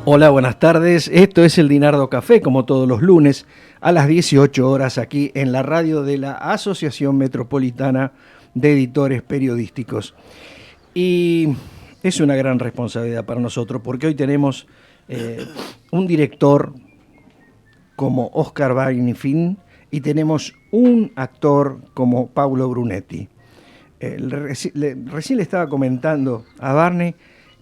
Hola, buenas tardes. Esto es el Dinardo Café, como todos los lunes, a las 18 horas aquí en la radio de la Asociación Metropolitana de Editores Periodísticos. Y es una gran responsabilidad para nosotros, porque hoy tenemos un director como Oscar Bagnifin y tenemos un actor como Paulo Brunetti. Recién le estaba comentando a Barney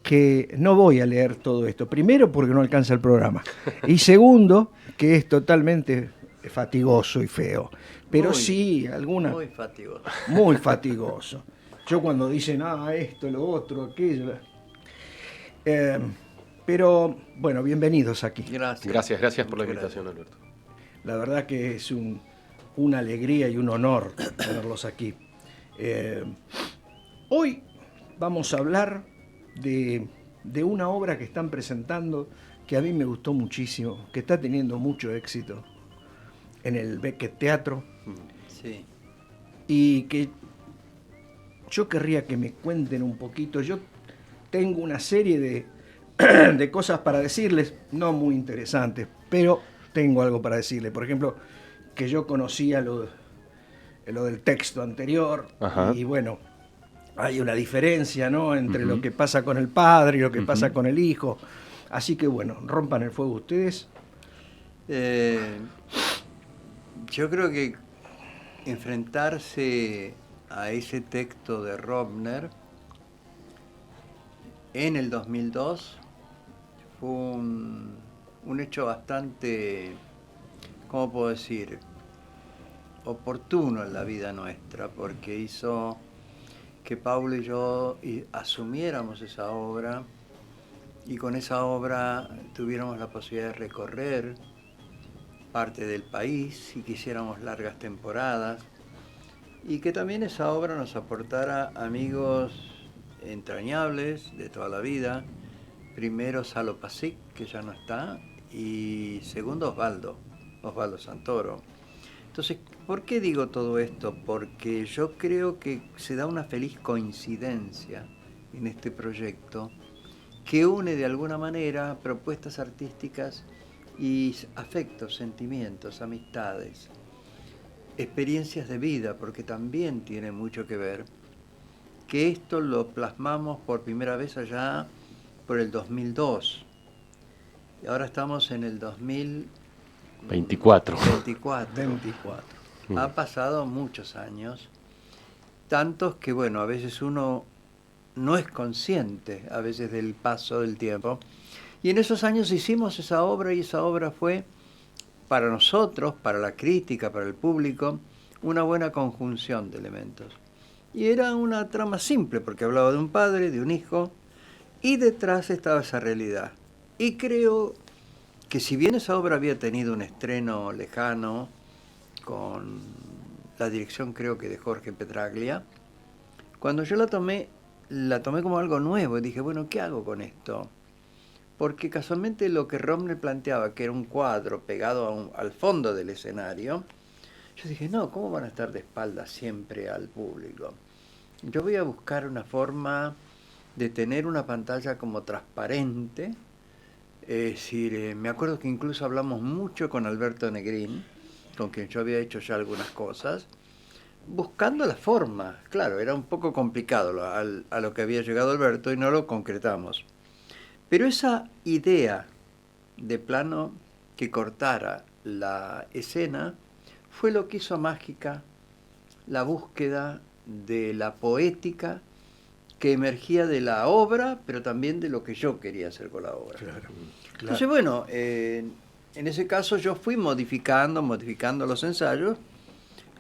que no voy a leer todo esto. Primero, porque no alcanza el programa. Y segundo, que es totalmente fatigoso y feo. Pero muy, sí, alguna... Muy fatigoso. Muy fatigoso. Yo cuando dicen, esto, lo otro, aquello... pero, bueno, bienvenidos aquí. Gracias por la invitación, Alberto. La verdad que es una alegría y un honor tenerlos aquí. Hoy vamos a hablar de una obra que están presentando que a mí me gustó muchísimo, que está teniendo mucho éxito en el Beckett Teatro. Sí. Y que yo querría que me cuenten un poquito. Yo tengo una serie de cosas para decirles, no muy interesantes, pero tengo algo para decirles. Por ejemplo, que yo conocía lo del texto anterior. Ajá. Y bueno, hay una diferencia, ¿no?, entre lo que pasa con el padre y lo que pasa con el hijo. Así que bueno, rompan el fuego ustedes. Yo creo que enfrentarse a ese texto de Robner en el 2002 fue un hecho bastante, ¿cómo puedo decir?, oportuno en la vida nuestra, porque hizo que Paulo y yo asumiéramos esa obra y con esa obra tuviéramos la posibilidad de recorrer parte del país si quisiéramos largas temporadas, y que también esa obra nos aportara amigos entrañables de toda la vida. Primero Salo Pasic, que ya no está, y segundo Osvaldo Santoro. Entonces, ¿por qué digo todo esto? Porque yo creo que se da una feliz coincidencia en este proyecto que une de alguna manera propuestas artísticas y afectos, sentimientos, amistades, experiencias de vida, porque también tiene mucho que ver, que esto lo plasmamos por primera vez allá por el 2002. Y ahora estamos en el 2024. Ha pasado muchos años, tantos que, bueno, a veces uno no es consciente a veces del paso del tiempo. Y en esos años hicimos esa obra, y esa obra fue para nosotros, para la crítica, para el público, una buena conjunción de elementos. Y era una trama simple, porque hablaba de un padre, de un hijo, y detrás estaba esa realidad. Y creo que si bien esa obra había tenido un estreno lejano, con la dirección creo que de Jorge Petraglia, cuando yo la tomé como algo nuevo y dije, bueno, ¿qué hago con esto? Porque casualmente lo que Romner planteaba, que era un cuadro pegado al fondo del escenario, yo dije, no, ¿cómo van a estar de espaldas siempre al público? Yo voy a buscar una forma de tener una pantalla como transparente. Es decir, me acuerdo que incluso hablamos mucho con Alberto Negrín, con quien yo había hecho ya algunas cosas, buscando la forma. Claro, era un poco complicado a lo que había llegado Alberto y no lo concretamos. Pero esa idea de plano que cortara la escena fue lo que hizo mágica la búsqueda de la poética que emergía de la obra, pero también de lo que yo quería hacer con la obra. Claro. Entonces, bueno, en ese caso yo fui modificando los ensayos.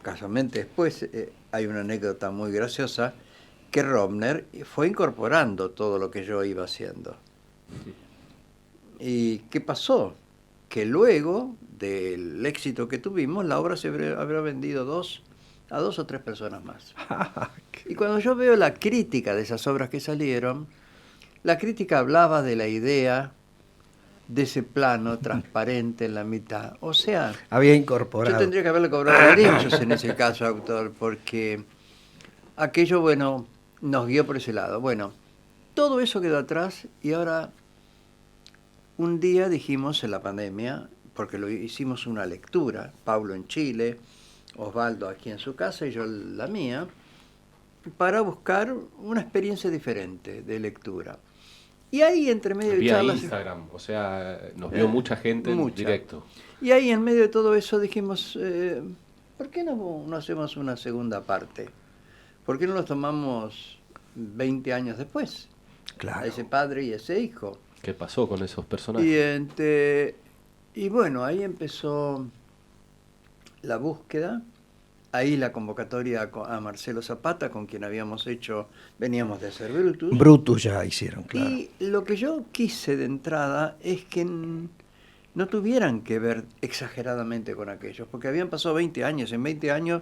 Casualmente después hay una anécdota muy graciosa, que Robner fue incorporando todo lo que yo iba haciendo. ¿Y qué pasó? Que luego del éxito que tuvimos, la obra se habrá vendido a dos o tres personas más. Y cuando yo veo la crítica de esas obras que salieron, la crítica hablaba de la idea de ese plano transparente en la mitad. O sea, había incorporado. Yo tendría que haberle cobrado derechos en ese caso, autor, porque aquello, bueno, nos guió por ese lado. Bueno, todo eso quedó atrás y ahora un día dijimos en la pandemia, porque lo hicimos una lectura, Pablo en Chile, Osvaldo aquí en su casa y yo la mía, para buscar una experiencia diferente de lectura. Y ahí entre medio de Vía charlas... Instagram, o sea, nos vio mucha gente en directo. Y ahí en medio de todo eso dijimos, ¿por qué no hacemos una segunda parte? ¿Por qué no lo tomamos 20 años después? Claro. A ese padre y ese hijo. ¿Qué pasó con esos personajes? Y bueno, ahí empezó la búsqueda. Ahí la convocatoria a Marcelo Zapata, con quien veníamos de hacer Brutus. Brutus ya hicieron, claro. Y lo que yo quise de entrada es que no tuvieran que ver exageradamente con aquellos, porque habían pasado 20 años. En 20 años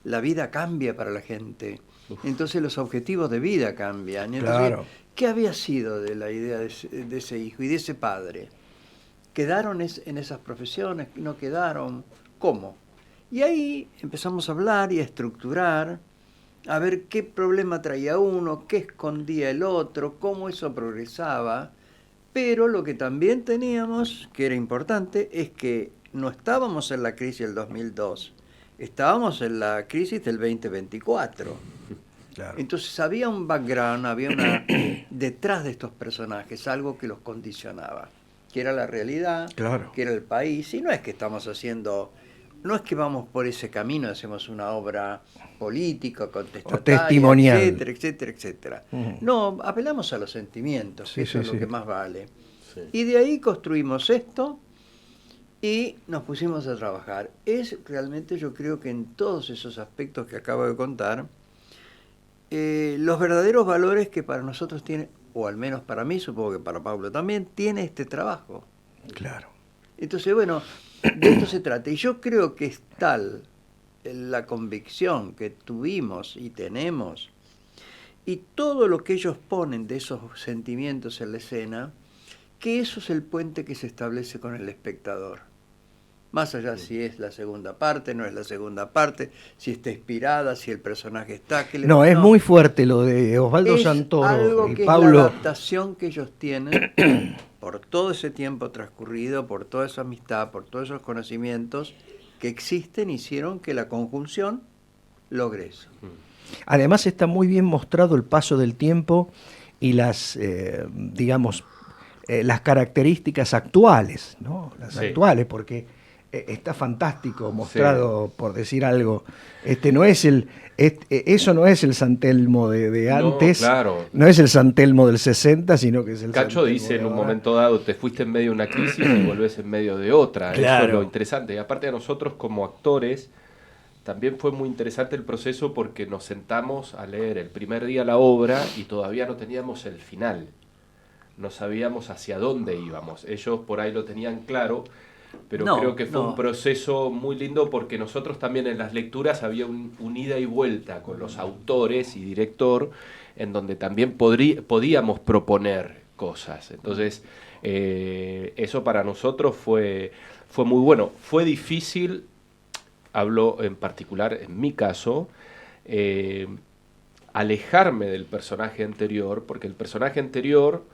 la vida cambia para la gente. Entonces los objetivos de vida cambian. Y entonces, claro. ¿qué había sido de la idea de ese hijo y de ese padre? ¿Quedaron en esas profesiones? ¿No quedaron? ¿Cómo? Y ahí empezamos a hablar y a estructurar, a ver qué problema traía uno, qué escondía el otro, cómo eso progresaba. Pero lo que también teníamos, que era importante, es que no estábamos en la crisis del 2002, estábamos en la crisis del 2024. Claro. Entonces había un background, había detrás de estos personajes, algo que los condicionaba, que era la realidad, claro. que era el país. Y no es que estamos haciendo... No es que vamos por ese camino, hacemos una obra política, contestataria, testimonial, etcétera, etcétera, etcétera. No, apelamos a los sentimientos, sí, eso sí, es lo que más vale. Sí. Y de ahí construimos esto y nos pusimos a trabajar. Es realmente, yo creo que en todos esos aspectos que acabo de contar, los verdaderos valores que para nosotros tiene, o al menos para mí, supongo que para Pablo también, tiene este trabajo. Claro. Entonces, bueno, de esto se trata. Y yo creo que es tal la convicción que tuvimos y tenemos, y todo lo que ellos ponen de esos sentimientos en la escena, que eso es el puente que se establece con el espectador. Más allá si es la segunda parte, no es la segunda parte, si está inspirada, si el personaje está... No, es muy fuerte lo de Osvaldo Santoro algo y que Pablo. Es la adaptación que ellos tienen por todo ese tiempo transcurrido, por toda esa amistad, por todos esos conocimientos que existen, hicieron que la conjunción logre eso. Además está muy bien mostrado el paso del tiempo y las, las características actuales, ¿no? Las actuales, porque está fantástico mostrado, por decir algo. Eso no es el San Telmo de antes, no, claro. No es el San Telmo del 60, sino que es el Cacho San Telmo dice de en un ahora. momento dado, te fuiste en medio de una crisis y volvés en medio de otra. Claro. Eso es lo interesante. Y aparte a nosotros como actores, también fue muy interesante el proceso porque nos sentamos a leer el primer día la obra y todavía no teníamos el final. No sabíamos hacia dónde íbamos. Ellos por ahí lo tenían claro, pero creo que fue un proceso muy lindo porque nosotros también en las lecturas había un ida y vuelta con los autores y director, en donde también podíamos proponer cosas. Entonces, eso para nosotros fue muy bueno. Fue difícil, hablo en particular en mi caso, alejarme del personaje anterior, porque el personaje anterior,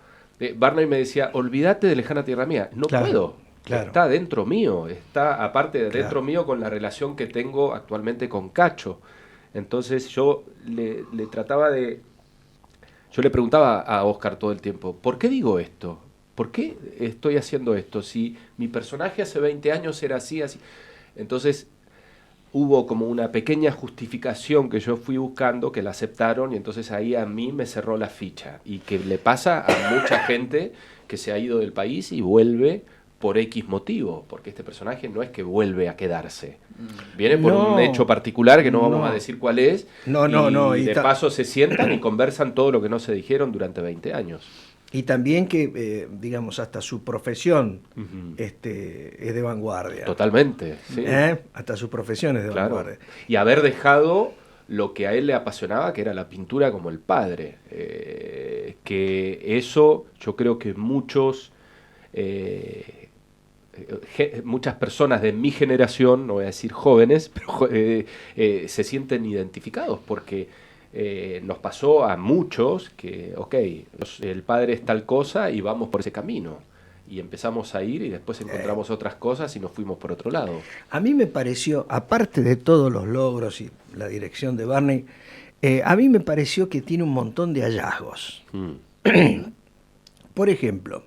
Barney me decía, olvídate de Lejana Tierra Mía. No puedo. Claro. Está dentro mío, está aparte de dentro mío con la relación que tengo actualmente con Cacho. Entonces yo le trataba de... Yo le preguntaba a Oscar todo el tiempo, ¿por qué digo esto? ¿Por qué estoy haciendo esto? Si mi personaje hace 20 años era así, así... Entonces hubo como una pequeña justificación que yo fui buscando, que la aceptaron, y entonces ahí a mí me cerró la ficha. Y que le pasa a mucha gente que se ha ido del país y vuelve por X motivo, porque este personaje no es que vuelve a quedarse. Viene por un hecho particular que no vamos a decir cuál es, y de paso se sientan y conversan todo lo que no se dijeron durante 20 años. Y también que, hasta su profesión es de vanguardia. Totalmente, sí. Hasta su profesión es de vanguardia. Y haber dejado lo que a él le apasionaba, que era la pintura como el padre. Que eso yo creo que muchas personas de mi generación, no voy a decir jóvenes, pero se sienten identificados porque nos pasó a muchos que, el padre es tal cosa y vamos por ese camino. y empezamos a ir y después encontramos otras cosas y nos fuimos por otro lado. A mí me pareció, aparte de todos los logros y la dirección de Barney, a mí me pareció que tiene un montón de hallazgos. Por ejemplo,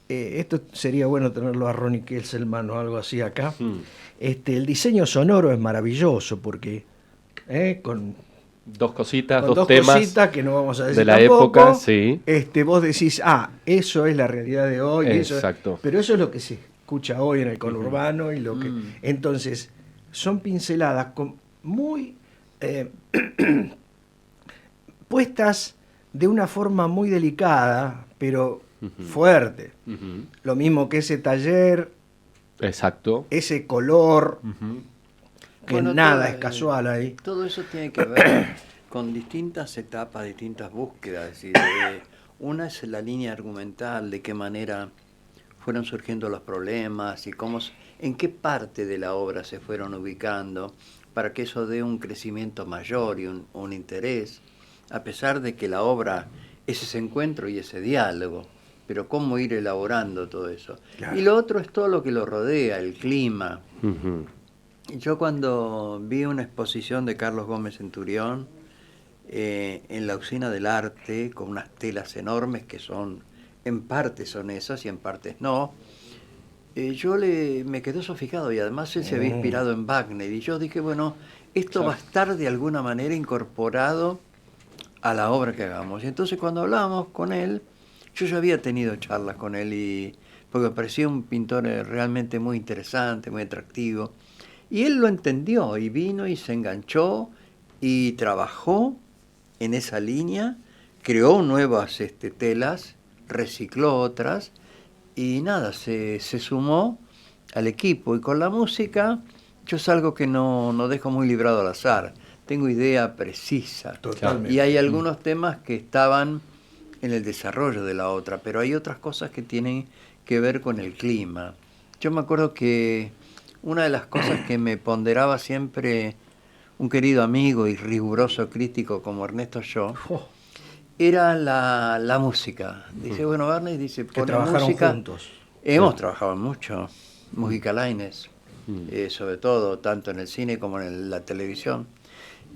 esto sería bueno tenerlo a Ronnie Kesselman o algo así acá. El diseño sonoro es maravilloso porque con dos cositas, con dos temas cositas que no vamos a decir de la tampoco, época, sí. Vos decís, eso es la realidad de hoy. Exacto. Pero eso es lo que se escucha hoy en el conurbano y lo que. Entonces, son pinceladas muy puestas de una forma muy delicada, pero fuerte. Lo mismo que ese taller, exacto, ese color, que bueno, nada es casual ahí. Todo eso tiene que ver con distintas etapas, distintas búsquedas. Es decir, una es la línea argumental, de qué manera fueron surgiendo los problemas y en qué parte de la obra se fueron ubicando para que eso dé un crecimiento mayor y un interés, a pesar de que la obra es ese encuentro y ese diálogo, pero cómo ir elaborando todo eso. Claro. Y lo otro es todo lo que lo rodea, el clima. Yo cuando vi una exposición de Carlos Gómez Centurión en la Usina del Arte, con unas telas enormes que en parte son esas y en partes no, me quedé sofisticado, y además él se había inspirado en Wagner, y yo dije, bueno, esto va a estar de alguna manera incorporado a la obra que hagamos. Y entonces cuando hablábamos con él, yo ya había tenido charlas con él, porque me parecía un pintor realmente muy interesante, muy atractivo, y él lo entendió y vino y se enganchó y trabajó en esa línea, creó nuevas telas, recicló otras, y nada, se sumó al equipo. Y con la música, yo es algo que no dejo muy librado al azar. Tengo idea precisa. Totalmente. Y hay algunos temas que estaban en el desarrollo de la otra, pero hay otras cosas que tienen que ver con el clima. Yo me acuerdo que una de las cosas que me ponderaba siempre un querido amigo y riguroso crítico como Ernesto Shaw, era la música. Dice, bueno, Barney, dice, que pone trabajaron música. juntos. Hemos trabajado mucho, musicalaines, sobre todo, tanto en el cine como en la televisión.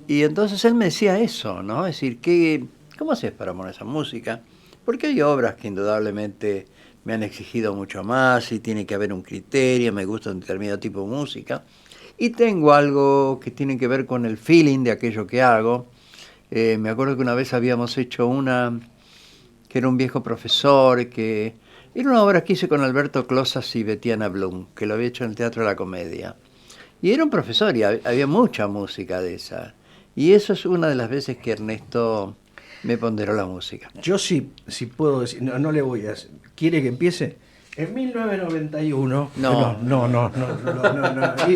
Y entonces él me decía eso, ¿no? Es decir, ¿cómo haces para poner esa música? Porque hay obras que indudablemente me han exigido mucho más y tiene que haber un criterio, me gusta un determinado tipo de música. Y tengo algo que tiene que ver con el feeling de aquello que hago. Me acuerdo que una vez habíamos hecho una que era un viejo profesor, que era una obra que hice con Alberto Closas y Betiana Blum, que lo había hecho en el Teatro de la Comedia. Y era un profesor y había mucha música de esa. Y eso es una de las veces que Ernesto me ponderó la música. Yo sí puedo decir, no le voy a... ¿Quiere que empiece? En 1991... No,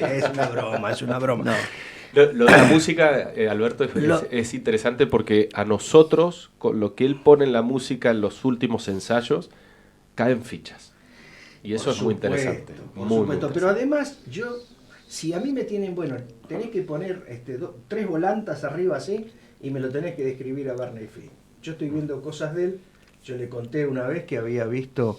es una broma. No. Lo de la música, Alberto, es interesante porque a nosotros, con lo que él pone en la música en los últimos ensayos, caen fichas. Y eso es muy interesante. Por supuesto, pero además si a mí me tienen, tenés que poner 3 volantas arriba así y me lo tenés que describir a Barney Fink. Yo estoy viendo cosas de él. Yo le conté una vez que había visto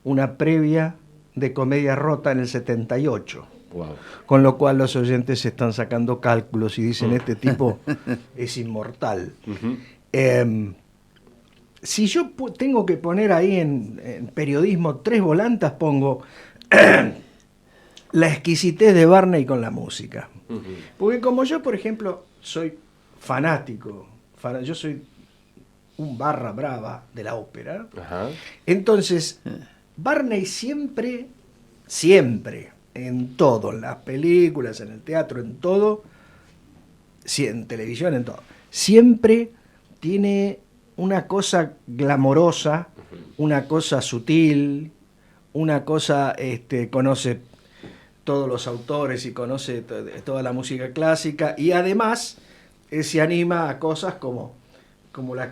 una previa de Comedia Rota en el 78. Wow. Con lo cual los oyentes se están sacando cálculos y dicen, este tipo es inmortal. Si yo tengo que poner ahí en periodismo 3 volantas, pongo la exquisitez de Barney con la música. Porque como yo, por ejemplo, soy fanático, yo soy un barra brava de la ópera, entonces Barney siempre, en todo, en las películas, en el teatro, en todo, en televisión, en todo, siempre tiene una cosa glamorosa, una cosa sutil, una cosa, conoce todos los autores y conoce toda la música clásica, y además se anima a cosas como la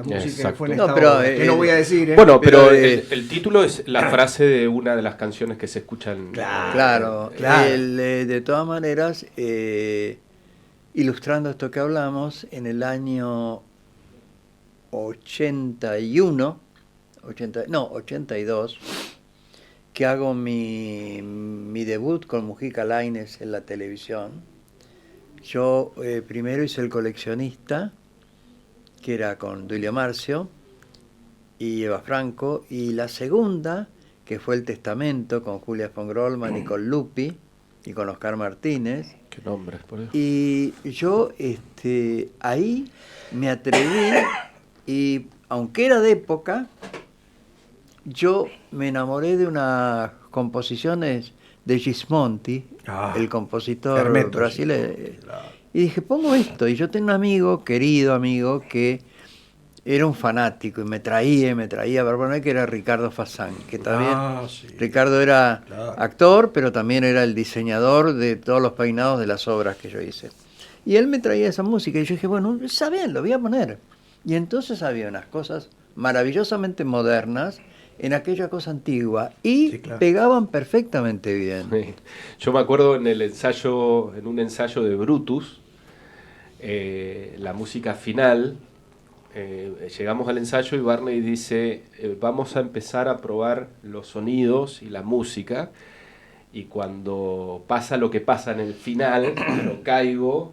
música que fue en esta obra, que no voy a decir. Bueno, pero el título es la frase de una de las canciones que se escuchan. Claro. De todas maneras, ilustrando esto que hablamos, en el año 81, 82, que hago mi debut con Mujica Lainez en la televisión. Yo primero hice El coleccionista, que era con Duilio Marcio y Eva Franco, y la segunda, que fue El testamento, con Julia von Grollman y con Lupi y con Oscar Martínez. Qué nombres, por eso. Y yo ahí me atreví, y aunque era de época, yo me enamoré de unas composiciones de Gismonti, el compositor brasileño. Claro. Y dije, pongo esto. Y yo tengo un amigo, querido amigo, que era un fanático y me traía, para poner, que era Ricardo Fasán, que también, sí. Ricardo era actor, pero también era el diseñador de todos los peinados de las obras que yo hice. Y él me traía esa música y yo dije, bueno, está bien, lo voy a poner. Y entonces había unas cosas maravillosamente modernas en aquella cosa antigua y sí, claro, pegaban perfectamente bien. Sí. Yo me acuerdo en un ensayo de Brutus, la música final, llegamos al ensayo y Barney dice, vamos a empezar a probar los sonidos y la música, y cuando pasa lo que pasa en el final, lo caigo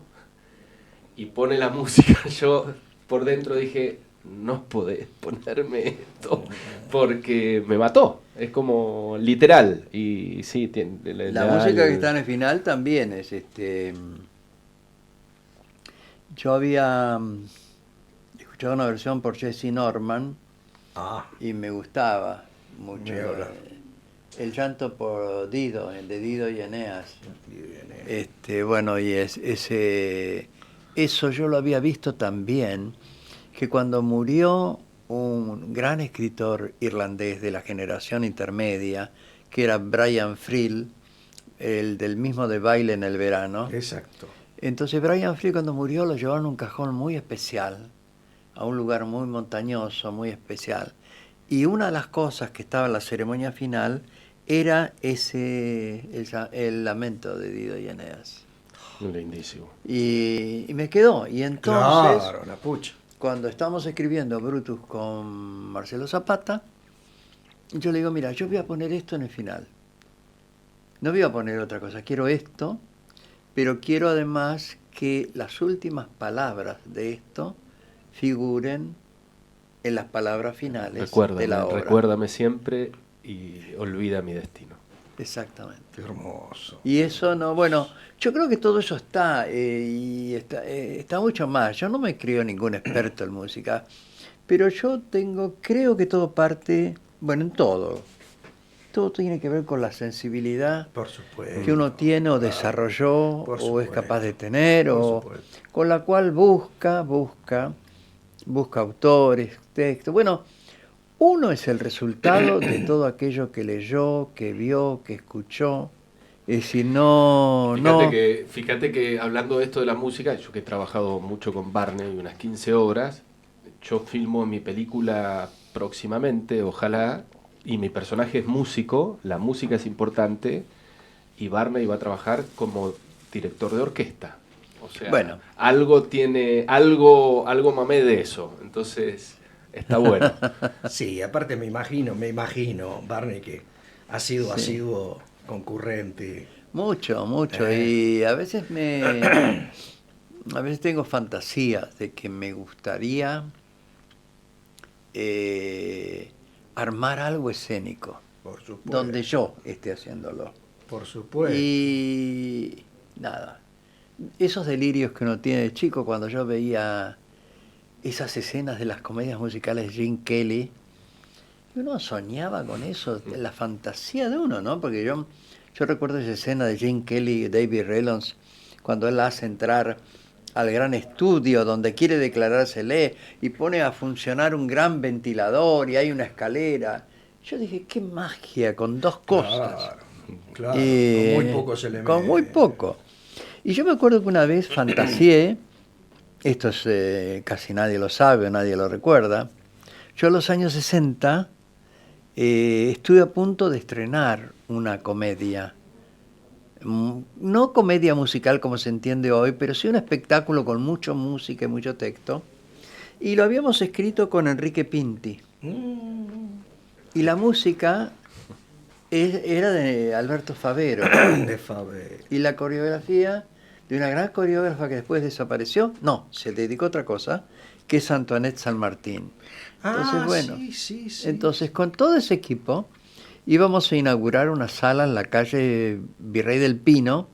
y pone la música, yo por dentro dije, no podés ponerme esto porque me mató. Es como literal. Y sí, la música que está en el final también es yo había escuchado una versión por Jesse Norman y me gustaba mucho. El llanto por Dido, el de Dido y Eneas. Bueno, y eso yo lo había visto también, que cuando murió un gran escritor irlandés de la generación intermedia, que era Brian Friel, el del mismo de Baile en el verano. Exacto. Entonces Brian Friel, cuando murió, lo llevaron a un cajón muy especial, a un lugar muy montañoso, muy especial. Y una de las cosas que estaba en la ceremonia final era el lamento de Dido y Eneas. Lindísimo. Y me quedó. Y entonces, claro, la pucha, cuando estábamos escribiendo Brutus con Marcelo Zapata, yo le digo, mira, yo voy a poner esto en el final. No voy a poner otra cosa, quiero esto, pero quiero además que las últimas palabras de esto figuren en las palabras finales de la obra. Recuérdame siempre y olvida mi destino. Exactamente. Qué hermoso. Y eso no, bueno, yo creo que todo eso está, y está mucho más. Yo no me creo ningún experto en música, pero creo que todo parte, bueno, en todo tiene que ver con la sensibilidad, por supuesto, que uno tiene o desarrolló o es capaz de tener, o con la cual busca autores, textos. Bueno, uno es el resultado de todo aquello que leyó, que vio, que escuchó. Es decir, Fíjate que hablando de esto de la música, yo que he trabajado mucho con Barney, unas 15 obras, yo filmo mi película próximamente, ojalá, y mi personaje es músico, la música es importante, y Barney va a trabajar como director de orquesta. O sea, bueno, algo mamé de eso, entonces está bueno. Sí, aparte me imagino, Barney, que ha sido asiduo concurrente. Mucho, y a veces tengo fantasías de que me gustaría armar algo escénico, por supuesto, donde yo esté haciéndolo. Por supuesto. Y nada, esos delirios que uno tiene de chico, cuando yo veía esas escenas de las comedias musicales de Gene Kelly, uno soñaba con eso, la fantasía de uno, ¿no? Porque yo recuerdo esa escena de Gene Kelly y David Rellons, cuando él hace entrar al gran estudio donde quiere declarársele y pone a funcionar un gran ventilador y hay una escalera. Yo dije, qué magia, con dos cosas. Claro, con muy pocos elementos. Con muy poco. Y yo me acuerdo que una vez fantaseé, esto es, casi nadie lo sabe, nadie lo recuerda, yo en los años 60 estuve a punto de estrenar una comedia. No comedia musical como se entiende hoy, pero sí un espectáculo con mucha música y mucho texto. Y lo habíamos escrito con Enrique Pinti. Y la música era de Alberto Favero. De Favero. Y la coreografía de una gran coreógrafa que después desapareció. No, se dedicó a otra cosa, que es Antoinette San Martín. Entonces, bueno, sí. entonces con todo ese equipo íbamos a inaugurar una sala en la calle Virrey del Pino,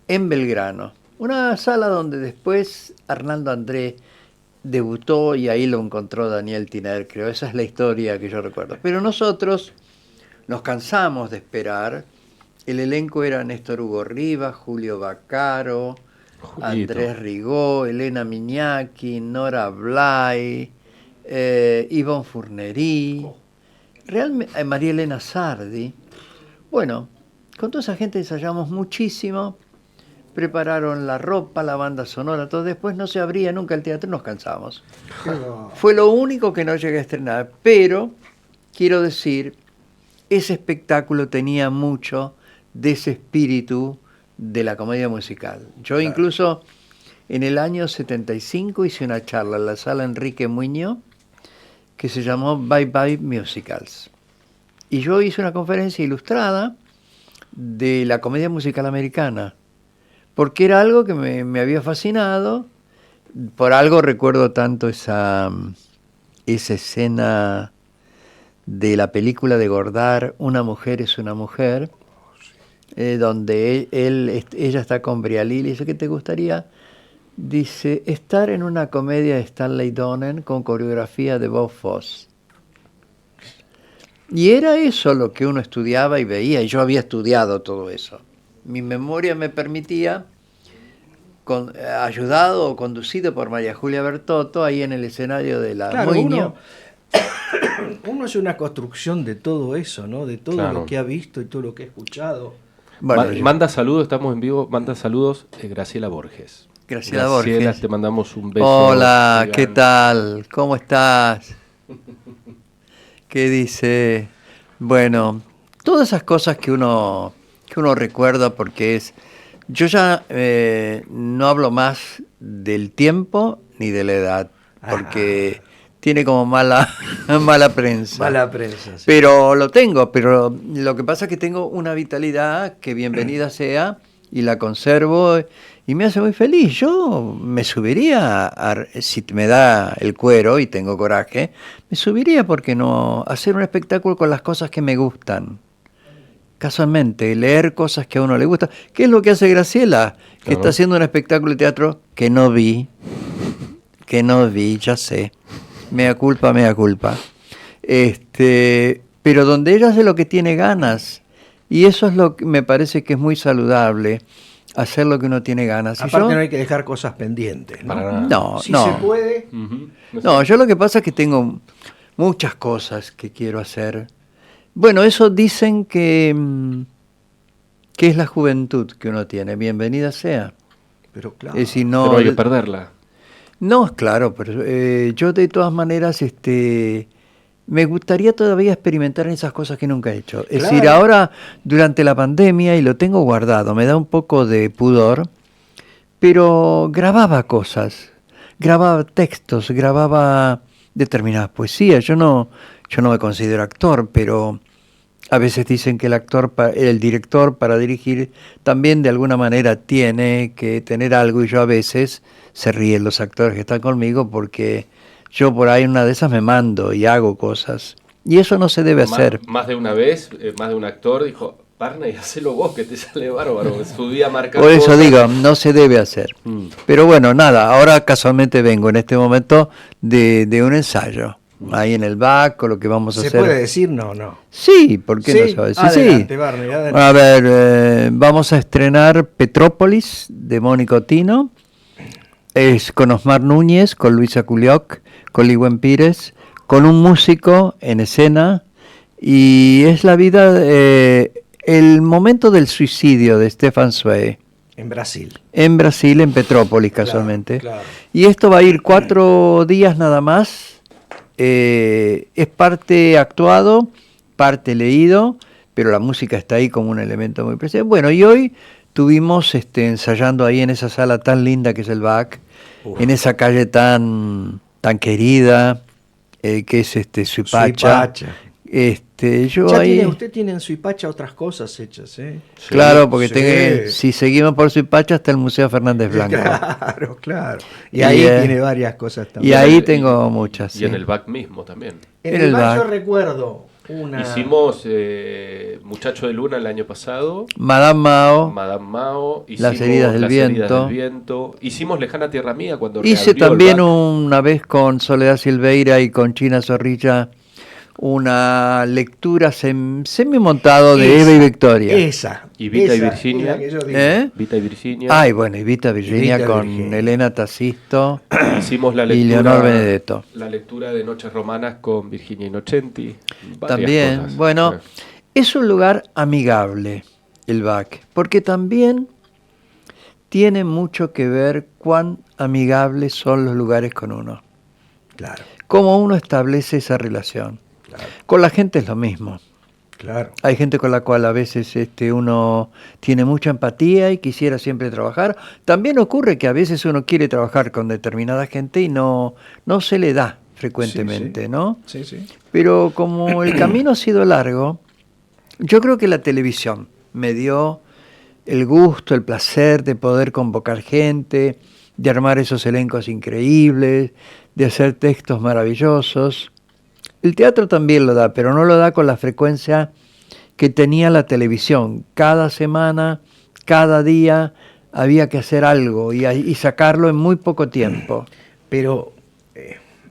en Belgrano. Una sala donde después Arnaldo André debutó y ahí lo encontró Daniel Tiner, creo. Esa es la historia que yo recuerdo. Pero nosotros nos cansamos de esperar. El elenco era Néstor Hugo Rivas, Julio Baccaro, Andrés Rigó, Elena Miñaki, Nora Blay, Ivonne Fournery, María Elena Sardi. Bueno, con toda esa gente ensayamos muchísimo, prepararon la ropa, la banda sonora, todo. Después no se abría nunca el teatro, nos cansamos. Fue lo único que no llegué a estrenar, pero quiero decir, ese espectáculo tenía mucho de ese espíritu de la comedia musical. Yo incluso en el año 75 hice una charla en la sala Enrique Muñoz que se llamó Bye Bye Musicals. Y yo hice una conferencia ilustrada de la comedia musical americana, porque era algo que me había fascinado. Por algo recuerdo tanto esa escena de la película de Godard, Una mujer es una mujer, donde ella está con Brialy y le dice, ¿qué te gustaría? Dice, estar en una comedia de Stanley Donen con coreografía de Bob Fosse. Y era eso lo que uno estudiaba y veía, y yo había estudiado todo eso. Mi memoria me permitía, ayudado o conducido por María Julia Bertotto, ahí en el escenario de la Muñoz. Uno es una construcción de todo eso, ¿no? De todo lo que ha visto y todo lo que ha escuchado. Bueno, manda saludos, estamos en vivo, manda saludos Graciela Borges. Graciela Borges. Te mandamos un beso. Hola, gigante. ¿Qué tal? ¿Cómo estás? ¿Qué dice? Bueno, todas esas cosas que uno recuerda, porque yo ya no hablo más del tiempo ni de la edad, porque tiene como mala prensa. Mala prensa, sí. Pero lo tengo, pero lo que pasa es que tengo una vitalidad que bienvenida sea y la conservo y me hace muy feliz. Yo me subiría, si me da el cuero y tengo coraje, me subiría, ¿por qué no?, a hacer un espectáculo con las cosas que me gustan. Casualmente, leer cosas que a uno le gusta. ¿Qué es lo que hace Graciela? Que está haciendo un espectáculo de teatro que no vi, ya sé. Mea culpa. Pero donde ella hace lo que tiene ganas. Y eso es lo que me parece que es muy saludable, hacer lo que uno tiene ganas. Aparte no hay que dejar cosas pendientes, ¿no? No. Si se puede. No, yo lo que pasa es que tengo muchas cosas que quiero hacer. Bueno, eso dicen que es la juventud que uno tiene. Bienvenida sea. Pero claro. Pero no hay que perderla. No, claro, pero yo de todas maneras me gustaría todavía experimentar en esas cosas que nunca he hecho. Es decir, ahora durante la pandemia, y lo tengo guardado, me da un poco de pudor, pero grababa cosas, grababa textos, grababa determinadas poesías. Yo no me considero actor, pero a veces dicen que el director para dirigir también de alguna manera tiene que tener algo, y yo a veces se ríen los actores que están conmigo porque yo por ahí una de esas me mando y hago cosas. Y eso no se debe hacer. Más de una vez, más de un actor dijo, Barney, hacelo vos que te sale bárbaro. Su día marca. Por eso digo, no se debe hacer. Pero bueno, nada, ahora casualmente vengo en este momento de un ensayo. Ahí en el BAC, lo que vamos a hacer. ¿Se puede decir no? Sí, ¿por qué no se va a decir? Adelante, Barney, adelante. A ver, vamos a estrenar Petrópolis de Mónico Tino. Es con Osmar Núñez, con Luisa Culioc, con Ligüen Pires, con un músico en escena, y es la vida, el momento del suicidio de Stefan Zweig. En Brasil. En Brasil, en Petrópolis, casualmente. Claro. Y esto va a ir 4 días nada más. Es parte actuado, parte leído, pero la música está ahí como un elemento muy presente. Bueno, y hoy estuvimos ensayando ahí en esa sala tan linda que es el BAC, en esa calle tan querida, que es Suipacha. Usted tiene en Suipacha otras cosas hechas, ¿eh? Sí, claro, porque si seguimos por Suipacha está el Museo Fernández Blanco. Claro. Y ahí tiene varias cosas también. Y ahí tengo muchas. Y en el BAC mismo también. En el BAC yo recuerdo Hicimos Muchacho de Luna el año pasado. Madame Mao. Las heridas del viento. Hicimos Lejana Tierra Mía cuando hice también una vez con Soledad Silveira y con China Zorrilla una lectura semi-montado de Eva y Victoria. Y Vita y Virginia. Vita y Virginia. Ay, bueno, y Vita Virginia con Elena Tacisto. Hicimos la lectura, y Leonor Benedetto. La lectura de Noches Romanas con Virginia Innocenti. También, cosas. Bueno, es un lugar amigable, el BAC, porque también tiene mucho que ver cuán amigables son los lugares con uno. Claro. Cómo uno establece esa relación. Claro. Con la gente es lo mismo. Claro. Hay gente con la cual a veces uno tiene mucha empatía y quisiera siempre trabajar. También ocurre que a veces uno quiere trabajar con determinada gente y no se le da frecuentemente, sí. ¿no? Sí, sí. Pero como el camino ha sido largo, yo creo que la televisión me dio el gusto, el placer de poder convocar gente, de armar esos elencos increíbles, de hacer textos maravillosos. El teatro también lo da, pero no lo da con la frecuencia que tenía la televisión. Cada semana, cada día, había que hacer algo y sacarlo en muy poco tiempo. Pero,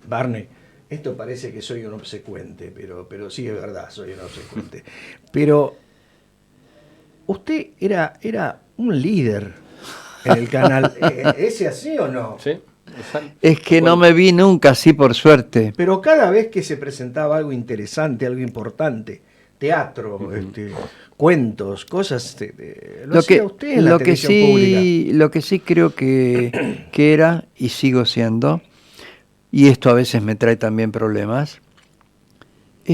Barney, esto parece que soy un obsecuente, pero sí es verdad, soy un obsecuente. Pero usted era un líder en el canal. ¿Es así o no? Sí. Es que no me vi nunca así, por suerte. Pero cada vez que se presentaba algo interesante, algo importante, teatro, cuentos, cosas, lo hacía usted en la televisión pública. Lo que sí creo que era, y sigo siendo, y esto a veces me trae también problemas,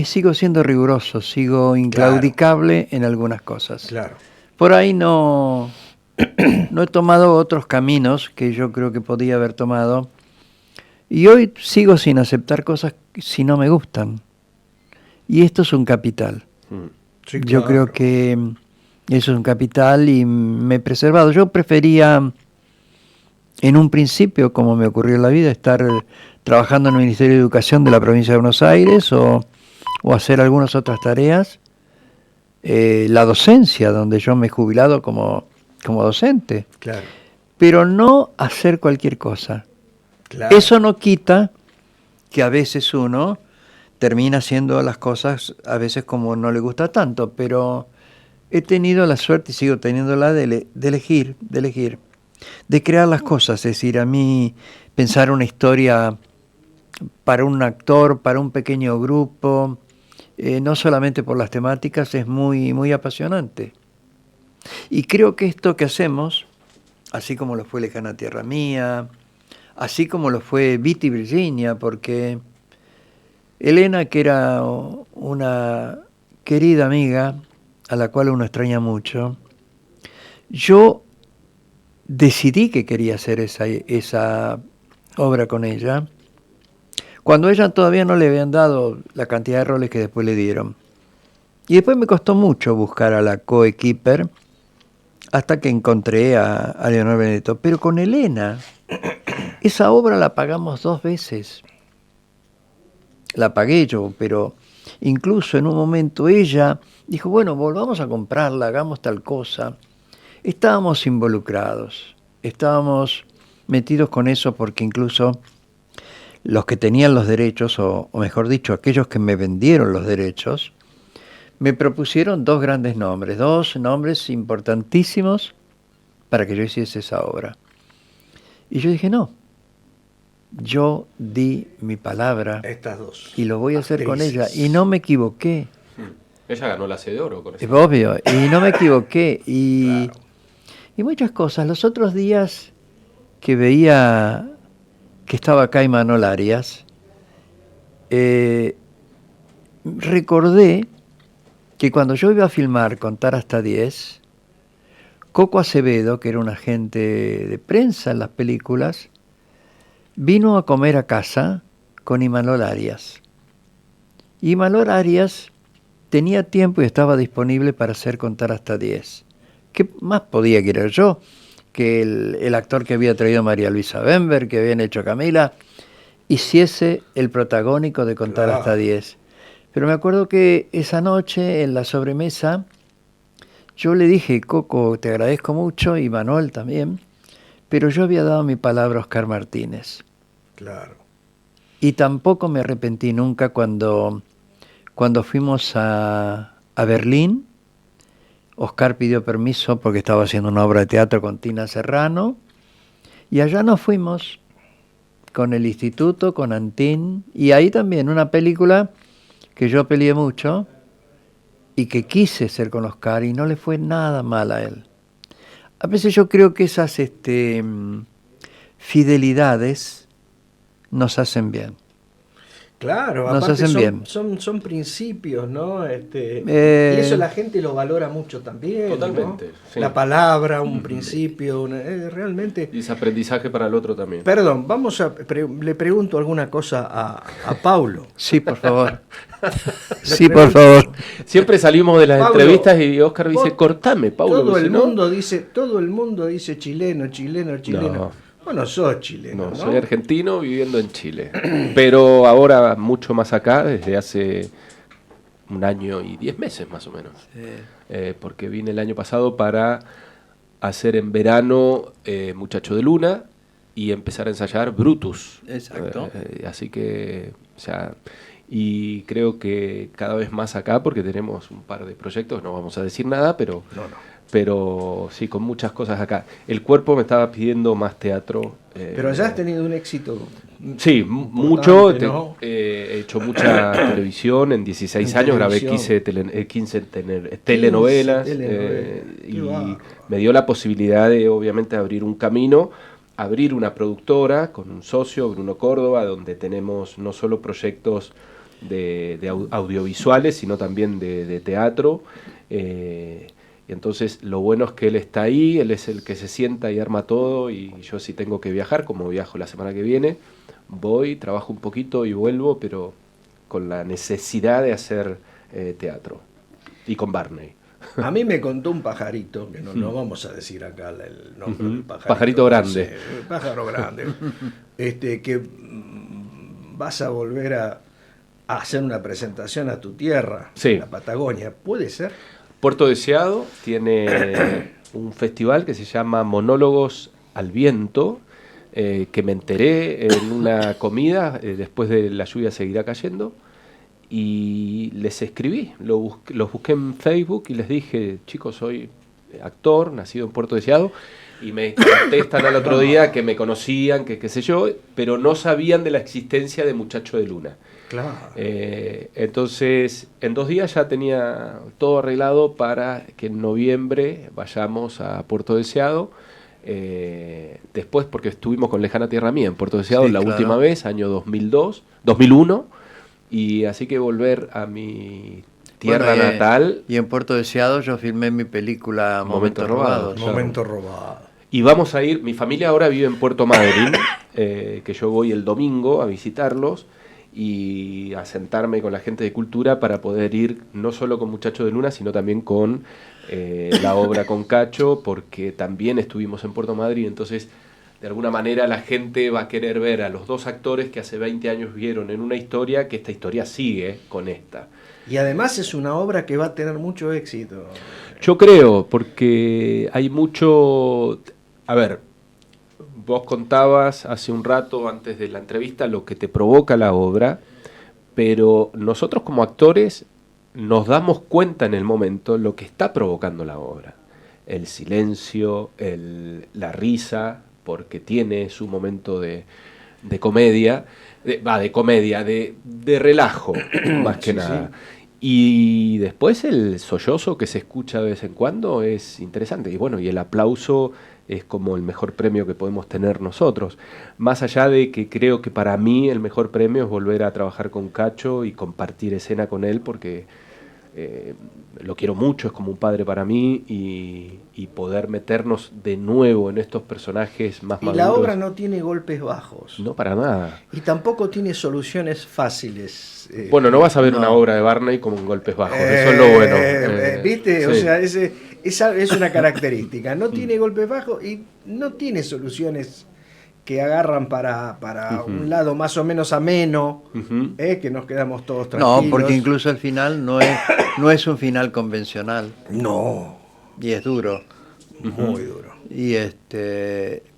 sigo siendo riguroso, sigo inclaudicable en algunas cosas. Claro. Por ahí no he tomado otros caminos que yo creo que podía haber tomado, y hoy sigo sin aceptar cosas si no me gustan. Y esto es un capital. Sí, claro. Yo creo que eso es un capital y me he preservado. Yo prefería, en un principio, como me ocurrió en la vida, estar trabajando en el Ministerio de Educación de la provincia de Buenos Aires o hacer algunas otras tareas. La docencia, donde yo me he jubilado como docente. Claro. Pero no hacer cualquier cosa. Claro. Eso no quita que a veces uno termina haciendo las cosas a veces como no le gusta tanto, pero he tenido la suerte y sigo teniéndola de elegir, de crear las cosas. Es decir, a mí pensar una historia para un actor, para un pequeño grupo, no solamente por las temáticas, es muy, muy apasionante. Y creo que esto que hacemos, así como lo fue Lejana Tierra Mía, así como lo fue Vita y Virginia, porque Elena, que era una querida amiga, a la cual uno extraña mucho, yo decidí que quería hacer esa obra con ella, cuando ella todavía no le habían dado la cantidad de roles que después le dieron. Y después me costó mucho buscar a la coequiper, hasta que encontré a Leonor Benedetto. Pero con Elena, esa obra la pagamos 2 veces. La pagué yo, pero incluso en un momento ella dijo, bueno, volvamos a comprarla, hagamos tal cosa. Estábamos involucrados, estábamos metidos con eso porque incluso los que tenían los derechos, o mejor dicho, aquellos que me vendieron los derechos, me propusieron 2 grandes nombres, 2 nombres importantísimos para que yo hiciese esa obra. Y yo dije, no, yo di mi palabra. Estas 2. Y lo voy a hacer con ella. Y no me equivoqué. Ella ganó la C de Oro con eso. Es obvio, y no me equivoqué. Y muchas cosas. Los otros días que veía que estaba acá Imanol Arias, recordé que cuando yo iba a filmar Contar hasta 10, Coco Acevedo, que era un agente de prensa en las películas, vino a comer a casa con Imanol Arias. Y Manuel Arias tenía tiempo y estaba disponible para hacer Contar hasta 10. ¿Qué más podía querer yo? Que el actor que había traído María Luisa Bember, que habían hecho Camila, hiciese el protagónico de Contar hasta 10. Pero me acuerdo que esa noche, en la sobremesa, yo le dije, Coco, te agradezco mucho, y Manuel también, pero yo había dado mi palabra a Oscar Martínez. Claro. Y tampoco me arrepentí nunca cuando fuimos a Berlín. Oscar pidió permiso porque estaba haciendo una obra de teatro con Tina Serrano, y allá nos fuimos con el instituto, con Antín, y ahí también una película que yo peleé mucho y que quise ser con Oscar, y no le fue nada mal a él. A veces yo creo que esas fidelidades nos hacen bien. Claro, nos aparte hacen bien. Son principios, ¿no? Y eso la gente lo valora mucho también. Totalmente. ¿No? Sí. La palabra, un principio, realmente. Y ese aprendizaje para el otro también. Perdón, le pregunto alguna cosa a Paulo. Sí, por favor. Sí, por favor. Siempre salimos de las Paulo, entrevistas y Oscar dice, cortame, Paulo. Todo el mundo dice chileno. No. Bueno, sos chileno, ¿no? Soy argentino viviendo en Chile. Pero ahora mucho más acá, desde hace 1 año y 10 meses más o menos. Sí. Porque vine el año pasado para hacer en verano Muchacho de Luna y empezar a ensayar Brutus. Exacto. Así que, o sea, y creo que cada vez más acá, porque tenemos un par de proyectos, no vamos a decir nada, pero... Pero sí, con muchas cosas acá. El cuerpo me estaba pidiendo más teatro. Pero ya has tenido un éxito. Sí, mucho. ¿No? He hecho mucha televisión. En 16 años grabé 15 telenovelas. Y me dio la posibilidad de, obviamente, abrir un camino, abrir una productora con un socio, Bruno Córdoba, donde tenemos no solo proyectos de audiovisuales, sino también de teatro. Y entonces lo bueno es que él está ahí, él es el que se sienta y arma todo, y yo sí tengo que viajar, como viajo la semana que viene, voy, trabajo un poquito y vuelvo, pero con la necesidad de hacer teatro, y con Barney. A mí me contó un pajarito, que no vamos a decir acá el nombre del pajarito. Pajarito grande. No sé, pájaro grande. Que vas a volver a hacer una presentación a tu tierra, sí, la Patagonia, ¿puede ser? Puerto Deseado tiene un festival que se llama Monólogos al Viento, que me enteré en una comida, después de la lluvia seguirá cayendo, y les escribí, los busqué en Facebook y les dije, chicos, soy actor, nacido en Puerto Deseado, y me contestan al otro día que me conocían, que qué sé yo, pero no sabían de la existencia de Muchacho de Luna. Claro. Entonces, en 2 días ya tenía todo arreglado para que en noviembre vayamos a Puerto Deseado. Después, porque estuvimos con Lejana Tierra Mía en Puerto Deseado la última vez, año 2001, y así que volver a mi tierra natal. Y en Puerto Deseado yo filmé mi película Momentos Robados. Momentos Robados. Y vamos a ir, mi familia ahora vive en Puerto Madryn, que yo voy el domingo a visitarlos y a sentarme con la gente de cultura para poder ir no solo con Muchacho de Luna, sino también con la obra con Cacho, porque también estuvimos en Puerto Madryn, entonces de alguna manera la gente va a querer ver a los 2 actores que hace 20 años vieron en una historia, que esta historia sigue con esta. Y además es una obra que va a tener mucho éxito. Yo creo, porque hay mucho... A ver, vos contabas hace un rato, antes de la entrevista, lo que te provoca la obra, pero nosotros como actores nos damos cuenta en el momento lo que está provocando la obra. El silencio, la risa, porque tiene su momento de comedia, de relajo, más que nada. Sí. Y después el sollozo que se escucha de vez en cuando es interesante. Y bueno, y el aplauso es como el mejor premio que podemos tener nosotros. Más allá de que creo que para mí el mejor premio es volver a trabajar con Cacho y compartir escena con él, porque lo quiero mucho, es como un padre para mí, y poder meternos de nuevo en estos personajes más maduros. Y la obra no tiene golpes bajos. No, para nada. Y tampoco tiene soluciones fáciles. Bueno, no vas a ver una obra de Barney como en golpes bajos, eso es lo bueno. ¿Viste? Sí. O sea, esa es una característica. No tiene golpes bajos y no tiene soluciones que agarran para un lado más o menos ameno, que nos quedamos todos tranquilos. No, porque incluso el final no es un final convencional. No. Y es duro. Muy duro. Y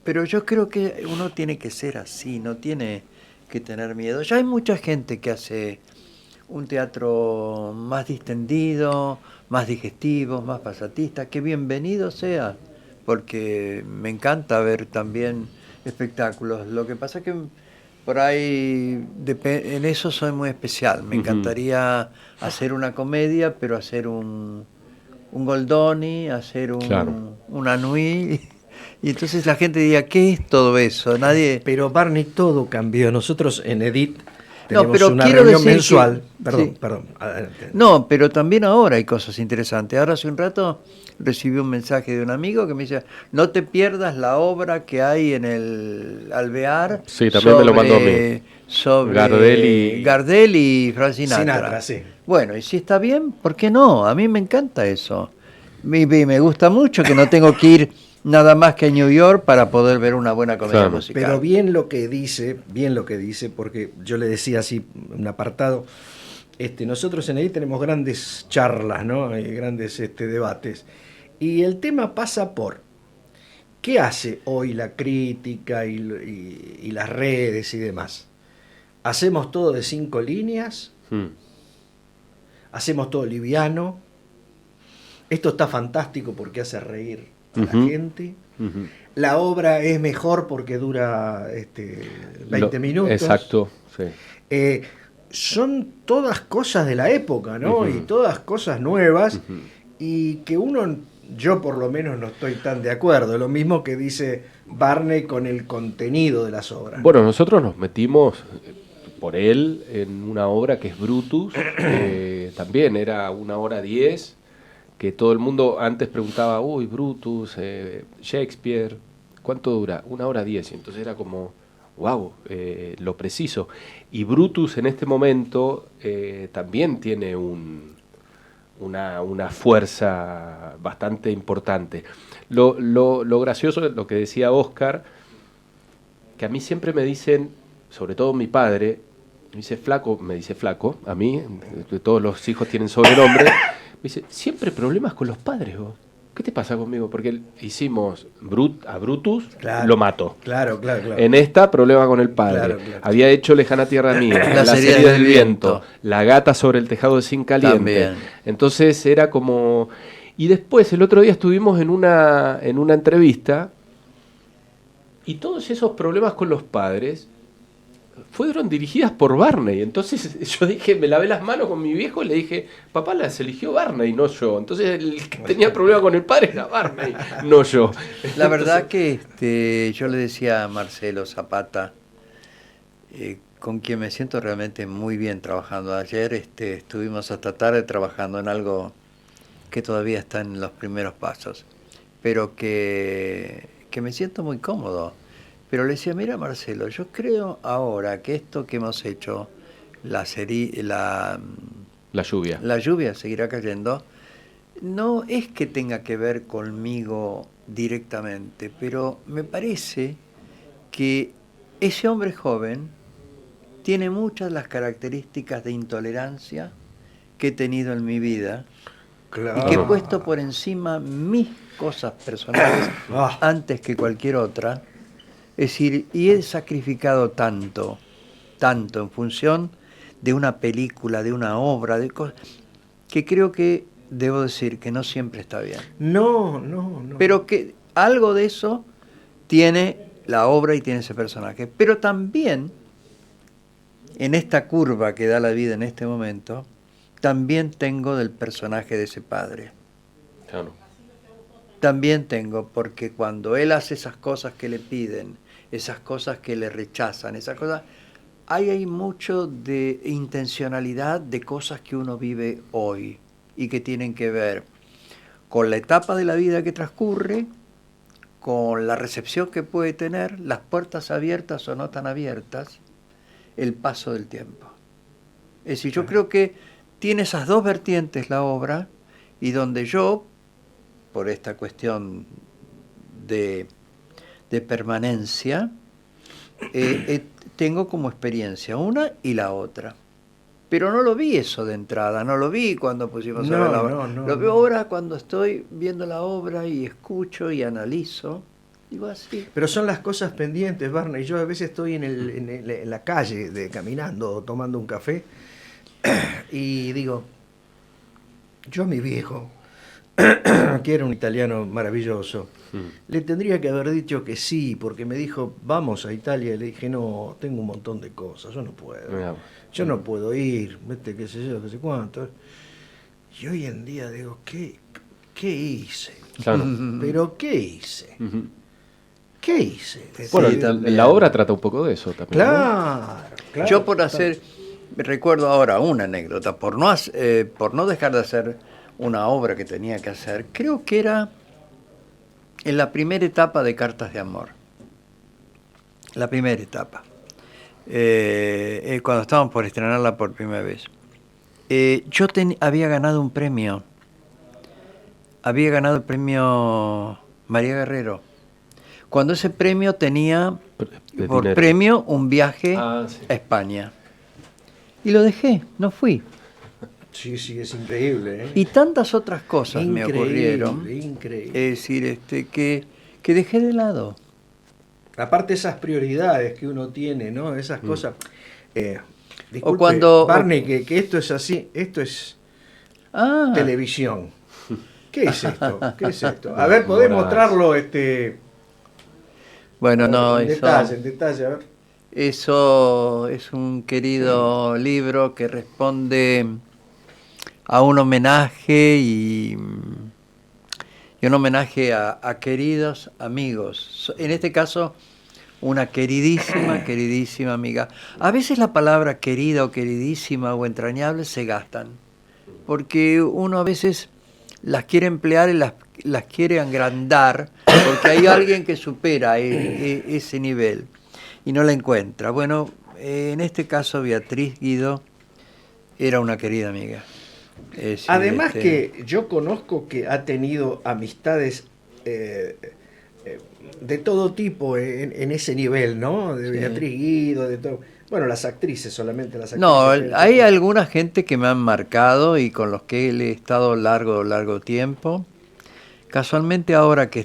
pero yo creo que uno tiene que ser así, no tiene que tener miedo. Ya hay mucha gente que hace un teatro más distendido, más digestivo, más pasatista, que bienvenido sea, porque me encanta ver también espectáculos. Lo que pasa es que por ahí en eso soy muy especial. Me encantaría hacer una comedia, pero hacer un Goldoni, hacer una Nui. Y entonces la gente diría, ¿qué es todo eso? Nadie. Pero Barney, todo cambió. Nosotros en Edit tenemos pero una quiero reunión decir mensual. que- Perdón. No, pero también ahora hay cosas interesantes. Ahora hace un rato recibí un mensaje de un amigo que me dice, no te pierdas la obra que hay en el Alvear. Sí, también me lo mandó a mí. Sobre Gardel y Frank Sinatra. Sinatra, sí. Bueno, y si está bien, ¿por qué no? A mí me encanta eso. Me gusta mucho que no tengo que ir nada más que a New York para poder ver una buena comedia musical. Pero bien lo que dice, porque yo le decía así, un apartado, nosotros en Edit tenemos grandes charlas, ¿no? Grandes debates. Y el tema pasa por ¿qué hace hoy la crítica y las redes y demás? ¿Hacemos todo de 5 líneas? ¿Hacemos todo liviano? Esto está fantástico porque hace reír a la gente. La obra es mejor porque dura 20 minutos. Exacto, sí. Son todas cosas de la época, ¿no? Y todas cosas nuevas y que yo por lo menos no estoy tan de acuerdo. Lo mismo que dice Barney con el contenido de las obras. Bueno, nosotros nos metimos por él en una obra que es Brutus, también era 1:10, que todo el mundo antes preguntaba, uy, Brutus, Shakespeare, ¿cuánto dura? 1:10, y entonces era como, wow, lo preciso. Y Brutus en este momento también tiene una fuerza bastante importante. Lo gracioso es lo que decía Oscar, que a mí siempre me dicen, sobre todo mi padre, me dice flaco, a mí, todos los hijos tienen sobrenombre, me dice, siempre problemas con los padres vos. ¿Qué te pasa conmigo? Porque hicimos a Brutus, claro, lo mato. Claro. En esta, problema con el padre. Claro. Había hecho Lejana Tierra Mía, La serie del viento, La gata sobre el tejado de zinc caliente. También. Entonces era como... Y después, el otro día estuvimos en una entrevista y todos esos problemas con los padres fueron dirigidas por Barney. Entonces yo dije, me lavé las manos con mi viejo y le dije, papá, las eligió Barney, no yo. Entonces el que tenía problema con el padre era Barney, no yo. La verdad que yo le decía a Marcelo Zapata, con quien me siento realmente muy bien trabajando. Ayer estuvimos hasta tarde trabajando en algo que todavía está en los primeros pasos, pero que me siento muy cómodo. Pero le decía, mira Marcelo, yo creo ahora que esto que hemos hecho, la lluvia seguirá cayendo, no es que tenga que ver conmigo directamente, pero me parece que ese hombre joven tiene muchas de las características de intolerancia que he tenido en mi vida, Claro. y que he puesto por encima mis cosas personales antes que cualquier otra. Es decir, y he sacrificado tanto en función de una película, de una obra, de cosas, que creo que debo decir que no siempre está bien. No. Pero que algo de eso tiene la obra y tiene ese personaje. Pero también, en esta curva que da la vida en este momento, también tengo del personaje de ese padre. Claro. También tengo, porque cuando él hace esas cosas que le piden, esas cosas que le rechazan, esas cosas, hay mucho de intencionalidad de cosas que uno vive hoy. y que tienen que ver con la etapa de la vida que transcurre, con la recepción que puede tener, las puertas abiertas o no tan abiertas, el paso del tiempo. Es decir, yo creo que tiene esas dos vertientes la obra, y donde yo, por esta cuestión de permanencia, tengo como experiencia una y la otra. Pero no lo vi eso de entrada, no lo vi cuando pusimos a ver la obra. Lo veo ahora cuando estoy viendo la obra y escucho y analizo. Digo así. Pero son las cosas pendientes, Barney. Yo a veces estoy en la calle caminando o tomando un café y digo, yo a mi viejo, que era un italiano maravilloso, le tendría que haber dicho que sí, porque me dijo, vamos a Italia, y le dije, no, tengo un montón de cosas, yo no puedo. Yo no puedo ir, ¿viste? Qué sé yo, qué sé cuánto. Y hoy en día digo, ¿qué hice? Claro. ¿Pero qué hice? ¿Qué hice? Bueno, Sí, la obra trata un poco de eso también. Claro, claro. Yo recuerdo ahora una anécdota, por no dejar de hacer una obra que tenía que hacer, creo que era en la primera etapa de Cartas de Amor. La primera etapa. Cuando estábamos por estrenarla por primera vez. Yo había ganado un premio. Había ganado el premio María Guerrero. Cuando ese premio tenía por dinero. Premio un viaje Sí. a España. Y lo dejé, no fui. Sí, es increíble. Y tantas otras cosas me ocurrieron. Increíble. Es decir, que dejé de lado. Aparte esas prioridades que uno tiene, ¿no? Esas cosas. Disculpe, O cuando- Barney, que esto es así, esto es televisión. ¿Qué es esto? ¿Qué es esto? A ver, ¿podés mostrarlo Bueno, no, en detalle, a ver? eso es un querido libro que responde a un homenaje y un homenaje a queridos amigos. En este caso, una queridísima amiga. A veces la palabra querida o queridísima o entrañable se gastan, porque uno a veces las quiere emplear y las quiere agrandar, porque hay alguien que supera ese nivel y no la encuentra. Bueno, en este caso Beatriz Guido era una querida amiga. Es decir, Además que yo conozco que ha tenido amistades de todo tipo en ese nivel, ¿no? De Beatriz Guido, de todo. Bueno, las actrices solamente, las actrices. No, hay alguna gente que me han marcado y con los que he estado largo tiempo. Casualmente ahora que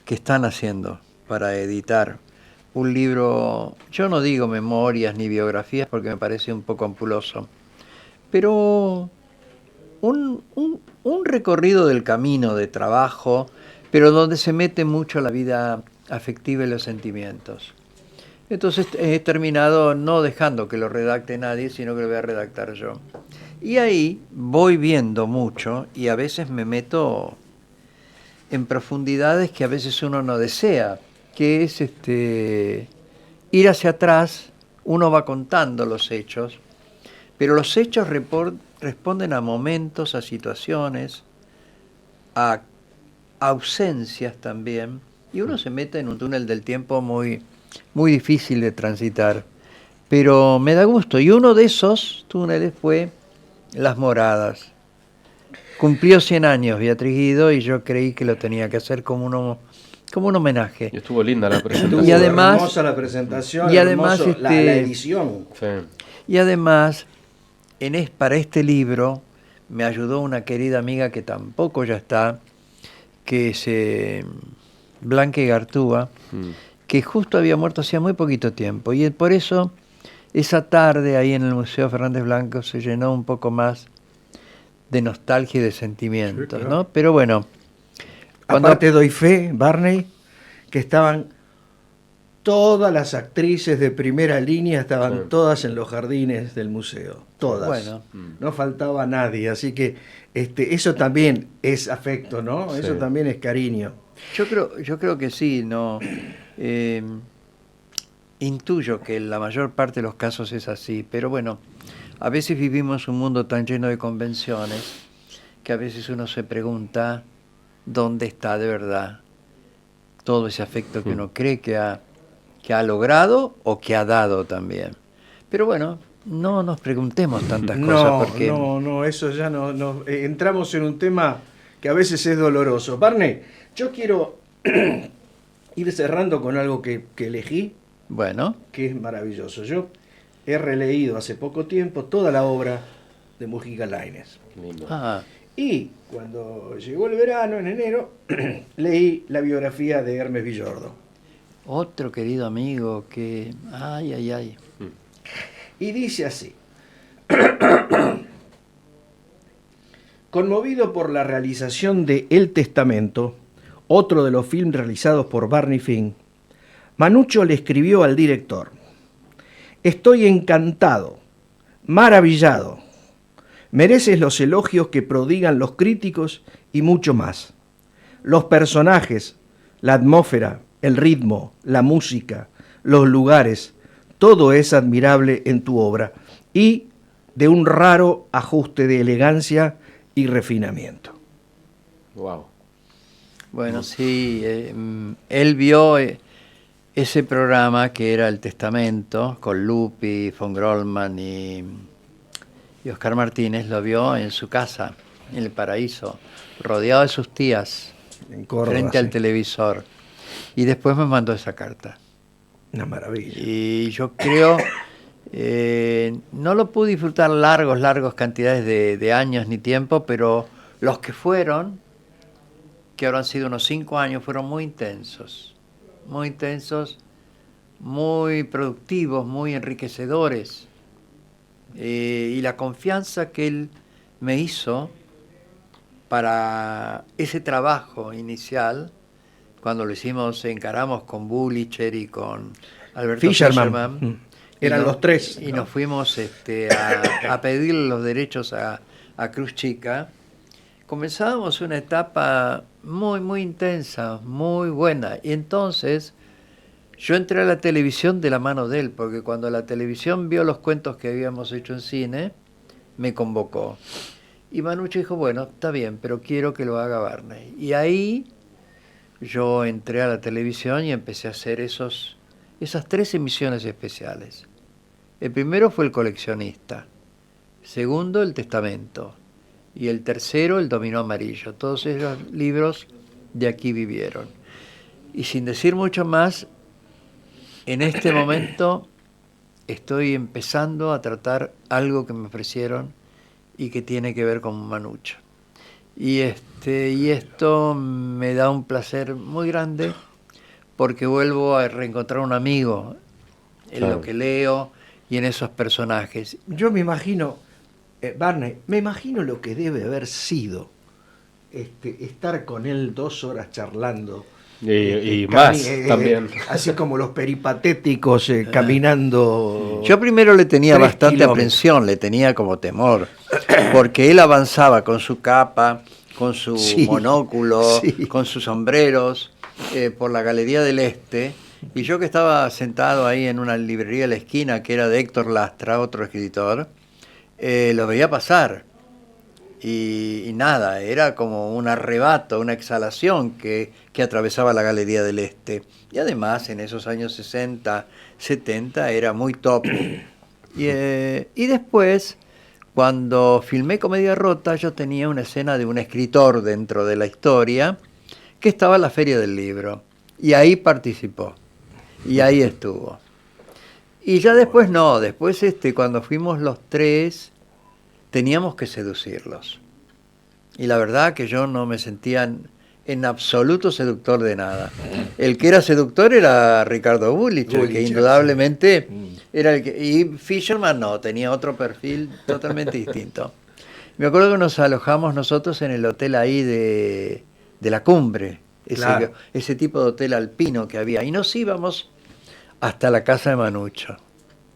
están haciendo para editar un libro, yo no digo memorias ni biografías porque me parece un poco ampuloso, pero un recorrido del camino de trabajo, pero donde se mete mucho la vida afectiva y los sentimientos. Entonces he terminado no dejando que lo redacte nadie, sino que lo voy a redactar yo. Y ahí voy viendo mucho y a veces me meto en profundidades que a veces uno no desea, que es ir hacia atrás. Uno va contando los hechos, pero los hechos responden a momentos, a situaciones, a ausencias también, y uno se mete en un túnel del tiempo muy difícil de transitar, pero me da gusto. Y uno de esos túneles fue Las Moradas. Cumplió 100 años Beatriz Guido y yo creí que lo tenía que hacer como un homenaje. Y estuvo linda la presentación. Y además, hermosa la presentación, y además hermoso la edición. Sí. Y además, para este libro me ayudó una querida amiga que tampoco ya está, que es Blanca Gartúa, que justo había muerto hacía muy poquito tiempo. Y por eso, esa tarde ahí en el Museo Fernández Blanco se llenó un poco más de nostalgia y de sentimientos, Sí, claro. ¿no? Pero bueno, Aparte doy fe, Barney, que estaban todas las actrices de primera línea, estaban todas en los jardines del museo, todas. Bueno. No faltaba nadie, así que eso también es afecto, ¿no? Sí. Eso también es cariño. yo creo que sí, ¿no? Intuyo que en la mayor parte de los casos es así, pero bueno, A veces vivimos un mundo tan lleno de convenciones que a veces uno se pregunta dónde está de verdad todo ese afecto que uno cree que ha logrado o que ha dado también. Pero bueno, no nos preguntemos tantas cosas porque... No, eso ya no entramos en un tema que a veces es doloroso. Barney, yo quiero ir cerrando con algo que elegí, bueno, que es maravilloso. Yo he releído hace poco tiempo toda la obra de Mujica Lainez. Y cuando llegó el verano, en enero, leí la biografía de Hermes Villordo. Otro querido amigo que... Ay. Y dice así: conmovido por la realización de El Testamento, otro de los films realizados por Barney Fink, Manuccio le escribió al director: estoy encantado, maravillado. Mereces los elogios que prodigan los críticos y mucho más. Los personajes, la atmósfera, el ritmo, la música, los lugares, todo es admirable en tu obra y de un raro ajuste de elegancia y refinamiento. Wow. Bueno, sí, él vio ese programa que era El Testamento, con Lupi, von Grollman y Oscar Martínez, lo vio en su casa, en el Paraíso, rodeado de sus tías, en Córdoba, frente al televisor. Y después me mandó esa carta. Una maravilla. Y yo creo, no lo pude disfrutar largos cantidades de años ni tiempo, pero los que fueron, que ahora han sido unos 5 años, fueron muy intensos, muy productivos, muy enriquecedores. Y la confianza que él me hizo para ese trabajo inicial, cuando lo encaramos con Bulicher y con Alberto Fischerman. Eran los tres. Y nos fuimos a pedir los derechos a Cruz Chica. Comenzábamos una etapa muy intensa, muy buena. Y entonces yo entré a la televisión de la mano de él, porque cuando la televisión vio los cuentos que habíamos hecho en cine, me convocó. Y Manuccio dijo, bueno, está bien, pero quiero que lo haga Barney. Y ahí yo entré a la televisión y empecé a hacer esas 3 emisiones especiales. El primero fue El Coleccionista, segundo El Testamento y el tercero El Dominó Amarillo. Todos esos libros de aquí vivieron. Y sin decir mucho más, en este momento estoy empezando a tratar algo que me ofrecieron y que tiene que ver con Manuccio. Y esto me da un placer muy grande porque vuelvo a reencontrar un amigo en lo que leo y en esos personajes. Yo me imagino, Barney, me imagino lo que debe haber sido estar con él 2 horas charlando. Y más también. Así como los peripatéticos caminando. Yo primero le tenía bastante aprensión, le tenía como temor, porque él avanzaba con su capa, con su monóculo, con sus sombreros, por la Galería del Este, y yo que estaba sentado ahí en una librería de la esquina, que era de Héctor Lastra, otro escritor, lo veía pasar. Y nada, era como un arrebato, una exhalación que atravesaba la Galería del Este. Y además, en esos años 60, 70, era muy top. Y después, cuando filmé Comedia Rota, yo tenía una escena de un escritor dentro de la historia, que estaba en la Feria del Libro. Y ahí participó. Y ahí estuvo. Y ya después no, después cuando fuimos los 3... teníamos que seducirlos. Y la verdad que yo no me sentía en absoluto seductor de nada. El que era seductor era Ricardo Bulicher, que indudablemente era el que... Y Fischerman no, tenía otro perfil totalmente distinto. Me acuerdo que nos alojamos nosotros en el hotel ahí de la Cumbre, ese tipo de hotel alpino que había. Y nos íbamos hasta la casa de Manuccio.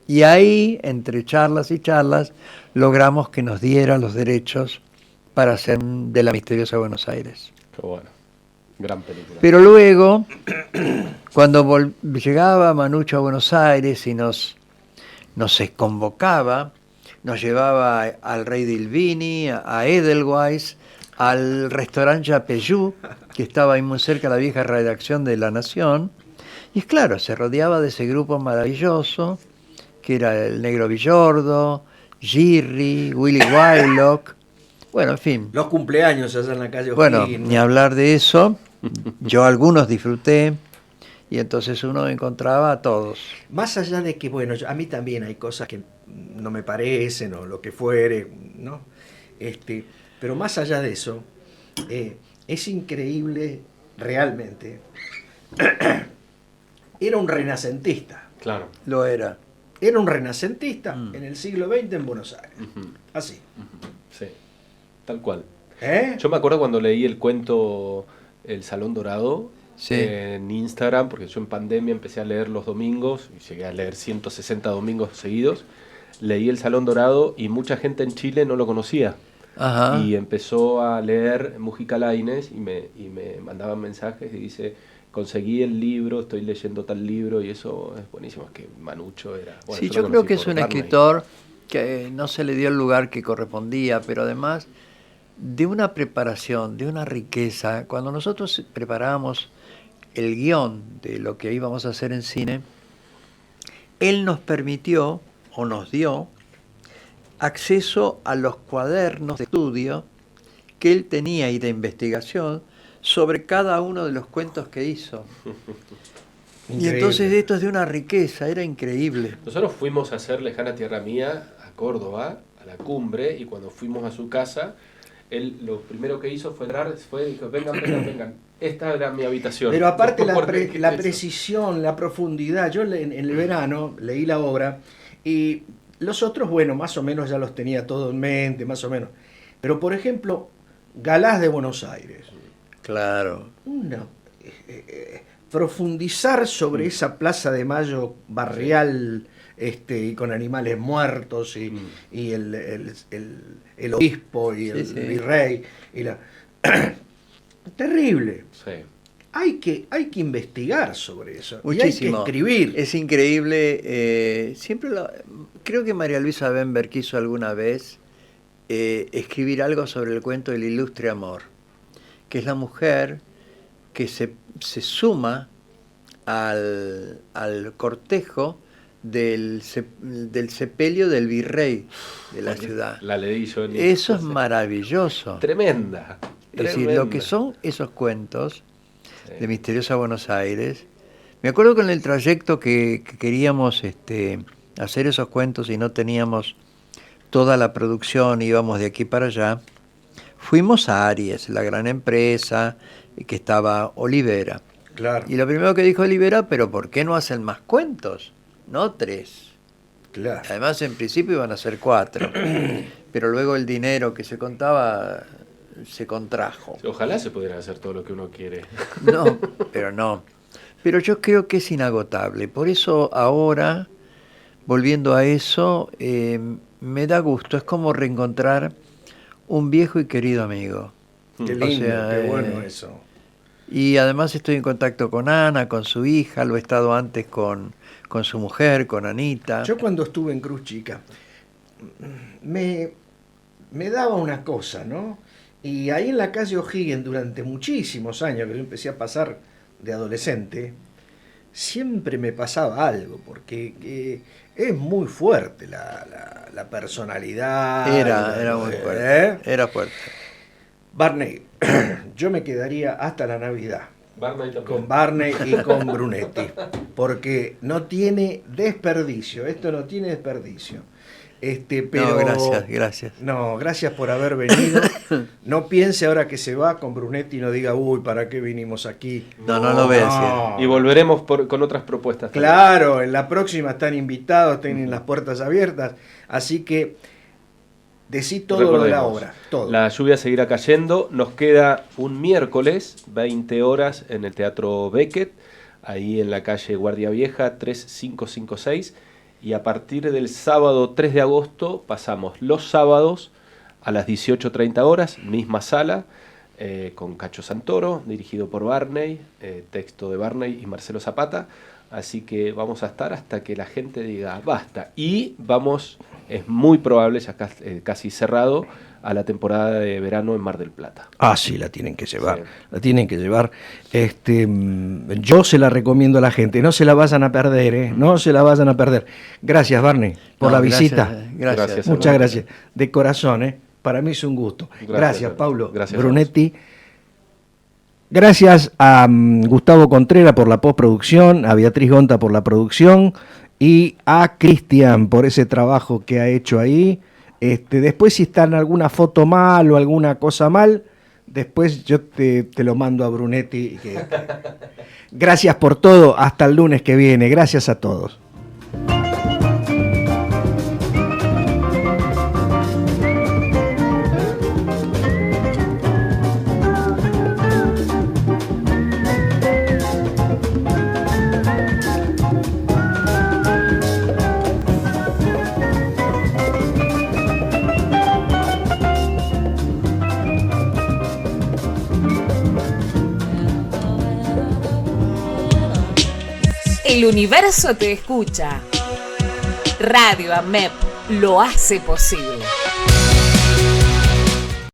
Y ahí, entre charlas y charlas, logramos que nos dieran los derechos para hacer de La Misteriosa Buenos Aires. Qué bueno, gran película. Pero luego, cuando llegaba Manuccio a Buenos Aires y nos convocaba, nos llevaba al Rey Dilvini, a Edelweiss, al restaurante Japeyú, que estaba ahí muy cerca de la vieja redacción de La Nación. Y es claro, se rodeaba de ese grupo maravilloso, que era el Negro Villordo, Girri, Willy Wylock, bueno, en fin. Los cumpleaños allá en la calle O'Higgins. Bueno, ni hablar de eso. Yo algunos disfruté y entonces uno encontraba a todos. Más allá de que, bueno, a mí también hay cosas que no me parecen o lo que fuere, ¿no? Pero más allá de eso, es increíble realmente. Era un renacentista. Claro. Lo era. Era un renacentista en el siglo XX en Buenos Aires. Así. Sí, tal cual. ¿Eh? Yo me acuerdo cuando leí el cuento El Salón Dorado Sí. en Instagram, porque yo en pandemia empecé a leer los domingos, y llegué a leer 160 domingos seguidos. Leí El Salón Dorado y mucha gente en Chile no lo conocía. Ajá. Y empezó a leer Mujica Lainez y me mandaban mensajes y dice, conseguí el libro, estoy leyendo tal libro, y eso es buenísimo. Es que Manucho era... Bueno, Sí, lo yo creo conocí que es por un Barney. escritor que no se le dio el lugar que correspondía, pero además de una preparación, de una riqueza. Cuando nosotros preparábamos el guión de lo que íbamos a hacer en cine, él nos permitió o nos dio acceso a los cuadernos de estudio que él tenía y de investigación sobre cada uno de los cuentos que hizo. Y Increíble. entonces esto es de una riqueza, era increíble. Nosotros fuimos a hacer Lejana Tierra Mía a Córdoba, a la cumbre, y cuando fuimos a su casa, él lo primero que hizo fue entrar, dijo, vengan, esta era mi habitación. Pero aparte ¿Qué la es eso? precisión, la profundidad. Yo en el verano leí la obra y los otros, bueno, más o menos ya los tenía todo en mente, más o menos. Pero, por ejemplo, Galás de Buenos Aires. Claro. Profundizar sobre esa Plaza de Mayo barrial, y con animales muertos y el obispo y el Sí. virrey y terrible. Sí. Hay que investigar sobre eso. Muchísimo. Y hay que escribir. Es increíble. Creo que María Luisa Bember quiso alguna vez escribir algo sobre el cuento del ilustre amor, que es la mujer que se suma al cortejo del sepelio del virrey de la ciudad. La leí yo en Eso es maravilloso. Tremenda. Es decir, lo que son esos cuentos de Misteriosa Buenos Aires. Me acuerdo con el trayecto que queríamos hacer esos cuentos y no teníamos toda la producción, íbamos de aquí para allá. Fuimos a Aries, la gran empresa, que estaba Olivera. Claro, Y lo primero que dijo Olivera, pero ¿por qué no hacen más cuentos? No 3. claro. Además, en principio iban a ser 4. Pero luego el dinero que se contaba se contrajo. Ojalá se pudiera hacer todo lo que uno quiere. No, pero no. Pero yo creo que es inagotable. Por eso ahora, volviendo a eso, me da gusto. Es como reencontrar un viejo y querido amigo. Qué O lindo, sea, qué bueno eso. Y además estoy en contacto con Ana, con su hija, lo he estado antes con su mujer, con Anita. Yo cuando estuve en Cruz Chica, me daba una cosa, ¿no? Y ahí en la calle O'Higgins, durante muchísimos años, que yo empecé a pasar de adolescente, siempre me pasaba algo, porque es muy fuerte la personalidad. Era muy fuerte. Era fuerte. Barney, yo me quedaría hasta la Navidad Barney también. con Barney y con Brunetti, porque no tiene desperdicio, esto no tiene desperdicio. Pero, No, gracias. No, gracias por haber venido. No piense ahora que se va con Brunetti y no diga, uy, ¿para qué vinimos aquí? No lo ve así. No. Y volveremos con otras propuestas. también. Claro, en la próxima están invitados, tienen las puertas abiertas, así que decí todo lo de la Recordemos, obra, todo. La lluvia seguirá cayendo. Nos queda un miércoles, 20 horas, en el Teatro Beckett, ahí en la calle Guardia Vieja 3556. Y a partir del sábado 3 de agosto pasamos los sábados a las 18:30 horas, misma sala, con Cacho Santoro, dirigido por Barney, texto de Barney y Marcelo Zapata, Así que vamos a estar hasta que la gente diga basta. Y vamos, es muy probable, ya casi cerrado, a la temporada de verano en Mar del Plata. Ah, sí, la tienen que llevar, sí. La tienen que llevar. Yo se la recomiendo a la gente, no se la vayan a perder, no se la vayan a perder. Gracias, Barney, por la visita. Gracias. Muchas gracias. De corazón, para mí es un gusto. Gracias Paulo. Gracias, Brunetti. Gracias a Gustavo Contreras por la postproducción, a Beatriz Gonta por la producción y a Cristian por ese trabajo que ha hecho ahí. Después si está en alguna foto mal o alguna cosa mal, después yo te lo mando a Brunetti. Gracias por todo, hasta el lunes que viene, gracias a todos. El universo te escucha. Radio AMEP lo hace posible.